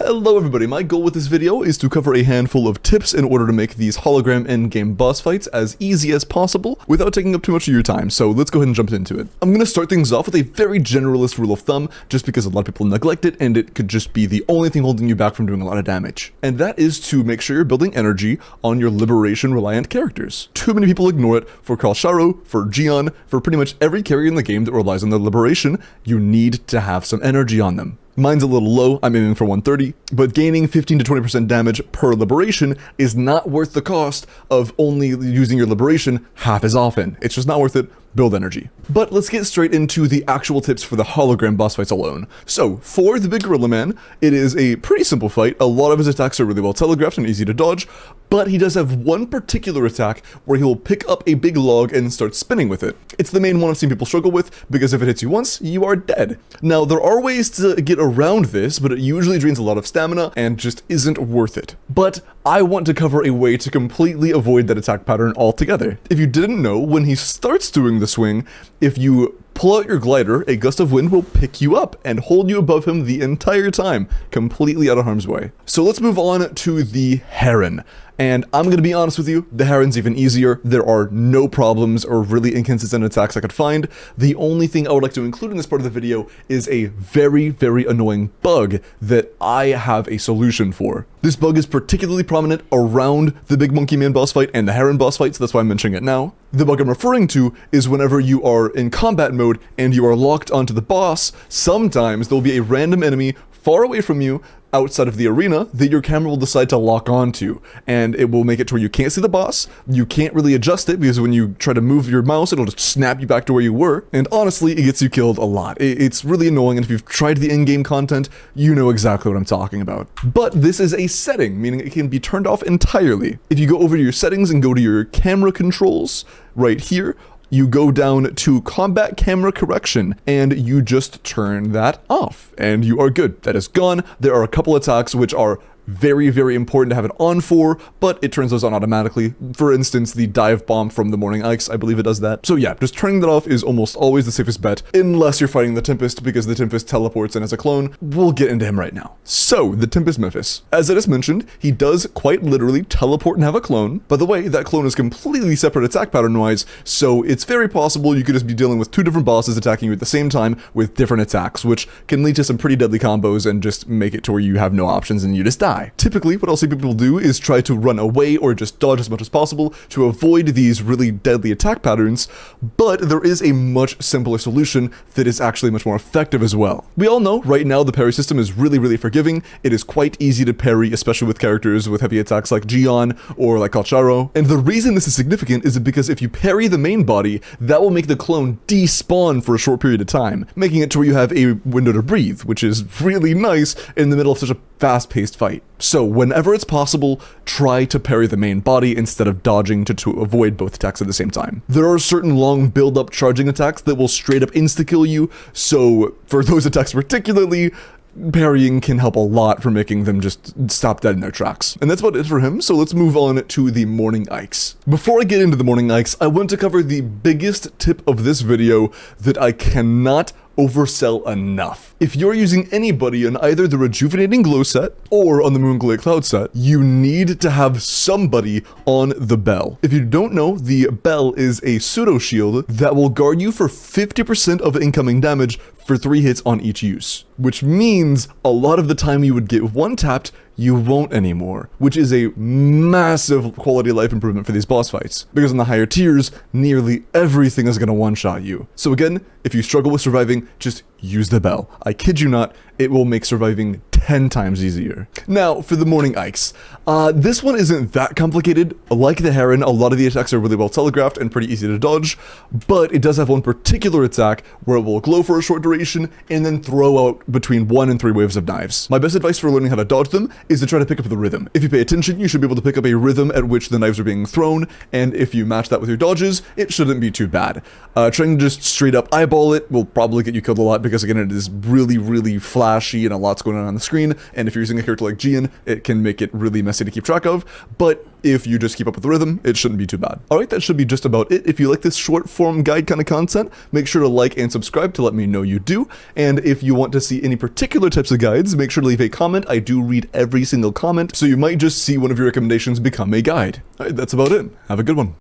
Hello everybody, my goal with this video is to cover a handful of tips in order to make these hologram endgame boss fights as easy as possible without taking up too much of your time, so let's go ahead and jump into it. I'm going to start things off with a very generalist rule of thumb, just because a lot of people neglect it and it could just be the only thing holding you back from doing a lot of damage. And that is to make sure you're building energy on your liberation reliant characters. Too many people ignore it. For Kalsharo, for Gion, for pretty much every character in the game that relies on their liberation, you need to have some energy on them. Mine's a little low, I'm aiming for 130, but gaining 15 to 20% damage per liberation is not worth the cost of only using your liberation half as often. It's just not worth it. Build energy. But let's get straight into the actual tips for the hologram boss fights alone. So, for the Big Gorilla Man, it is a pretty simple fight. A lot of his attacks are really well telegraphed and easy to dodge, but he does have one particular attack where he will pick up a big log and start spinning with it. It's the main one I've seen people struggle with, because if it hits you once, you are dead. Now, there are ways to get around this, but it usually drains a lot of stamina and just isn't worth it. But I want to cover a way to completely avoid that attack pattern altogether. If you didn't know, when he starts doing the swing, if you pull out your glider, a gust of wind will pick you up and hold you above him the entire time, completely out of harm's way. So let's move on to the Heron. And I'm going to be honest with you, the Heron's even easier. There are no problems or really inconsistent attacks I could find. The only thing I would like to include in this part of the video is a very, very annoying bug that I have a solution for. This bug is particularly prominent around the Big Monkey Man boss fight and the Heron boss fight, so that's why I'm mentioning it now. The bug I'm referring to is whenever you are in combat mode and you are locked onto the boss, sometimes there'll be a random enemy far away from you outside of the arena that your camera will decide to lock onto, and it will make it to where you can't see the boss, you can't really adjust it because when you try to move your mouse it'll just snap you back to where you were, and honestly it gets you killed a lot. It's really annoying, and if you've tried the in-game content, you know exactly what I'm talking about. But this is a setting, meaning it can be turned off entirely. If you go over to your settings and go to your camera controls right here, you go down to combat camera correction and you just turn that off and you are good. That is gone. There are a couple attacks which are very, very important to have it on for, but it turns those on automatically. For instance, the dive bomb from the Mourning Aix, I believe it does that. So yeah, just turning that off is almost always the safest bet, unless you're fighting the Tempest, because the Tempest teleports in as a clone. We'll get into him right now. So, the Tempest Memphis. As I just mentioned, he does quite literally teleport and have a clone. By the way, that clone is completely separate attack pattern-wise, so it's very possible you could just be dealing with two different bosses attacking you at the same time with different attacks, which can lead to some pretty deadly combos and just make it to where you have no options and you just die. Typically, what I'll see people do is try to run away or just dodge as much as possible to avoid these really deadly attack patterns, but there is a much simpler solution that is actually much more effective as well. We all know right now the parry system is really, really forgiving. It is quite easy to parry, especially with characters with heavy attacks like Gion or like Kalsharo. And the reason this is significant is because if you parry the main body, that will make the clone despawn for a short period of time, making it to where you have a window to breathe, which is really nice in the middle of such a fast-paced fight. So whenever it's possible, try to parry the main body instead of dodging to avoid both attacks at the same time. There are certain long build-up charging attacks that will straight up insta-kill you, so for those attacks particularly, parrying can help a lot for making them just stop dead in their tracks. And that's about it for him, so let's move on to the Mourning Aix. Before I get into the Mourning Aix, I want to cover the biggest tip of this video that I cannot oversell enough. If you're using anybody on either the Rejuvenating Glow set or on the Moonglow Cloud set, you need to have somebody on the bell. If you don't know, the bell is a pseudo shield that will guard you for 50% of incoming damage for 3 hits on each use, which means a lot of the time you would get one tapped, you won't anymore, which is a massive quality of life improvement for these boss fights, because in the higher tiers, nearly everything is going to one-shot you. So again, if you struggle with surviving, just use the bell. I kid you not, it will make surviving 10 times easier. Now, for the Mourning Aix. This one isn't that complicated. Like the Heron, a lot of the attacks are really well telegraphed and pretty easy to dodge, but it does have one particular attack where it will glow for a short duration and then throw out between 1 and 3 waves of knives. My best advice for learning how to dodge them is to try to pick up the rhythm. If you pay attention, you should be able to pick up a rhythm at which the knives are being thrown, and if you match that with your dodges, it shouldn't be too bad. Trying to just straight up eyeball it will probably get you killed a lot, because again, it is really, really flashy and a lot's going on the screen. screen, and if you're using a character like Gian, it can make it really messy to keep track of, but if you just keep up with the rhythm, it shouldn't be too bad. Alright, that should be just about it. If you like this short form guide kind of content, make sure to like and subscribe to let me know you do, and if you want to see any particular types of guides, make sure to leave a comment. I do read every single comment, so you might just see one of your recommendations become a guide. Alright, that's about it. Have a good one.